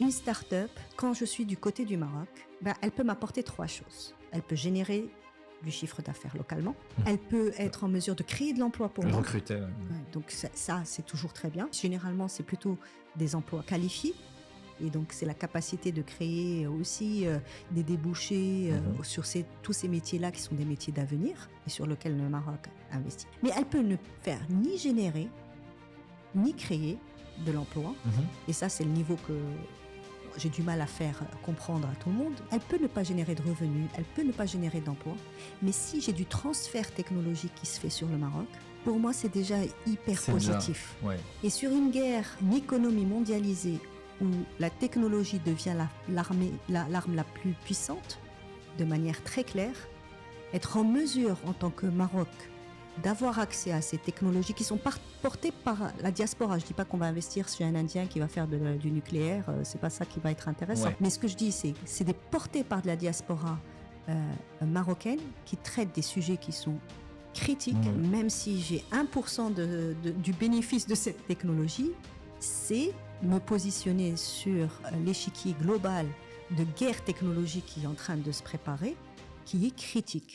Une start-up, quand je suis du côté du Maroc, elle peut m'apporter 3 choses. Elle peut générer du chiffre d'affaires localement. Elle peut être en mesure de créer de l'emploi pour moi. Recruter. Ouais, donc ça, c'est toujours très bien. Généralement, c'est plutôt des emplois qualifiés. Et donc, c'est la capacité de créer aussi des débouchés sur tous ces métiers-là qui sont des métiers d'avenir et sur lesquels le Maroc investit. Mais elle peut ne faire ni générer, ni créer de l'emploi. Et ça, c'est le niveau que j'ai du mal à faire comprendre à tout le monde. Elle peut ne pas générer de revenus, elle peut ne pas générer d'emplois. Mais si j'ai du transfert technologique qui se fait sur le Maroc, pour moi, c'est déjà hyper positif. Ouais. Et sur une guerre, une économie mondialisée où la technologie devient l'arme la plus puissante, de manière très claire, être en mesure en tant que Maroc d'avoir accès à ces technologies qui sont portées par la diaspora. Je ne dis pas qu'on va investir sur un Indien qui va faire du nucléaire, c'est pas ça qui va être intéressant. Ouais. Mais ce que je dis, c'est des portées par de la diaspora marocaine qui traite des sujets qui sont critiques, même si j'ai 1% du bénéfice de cette technologie, c'est me positionner sur l'échiquier global de guerre technologique qui est en train de se préparer, qui est critique.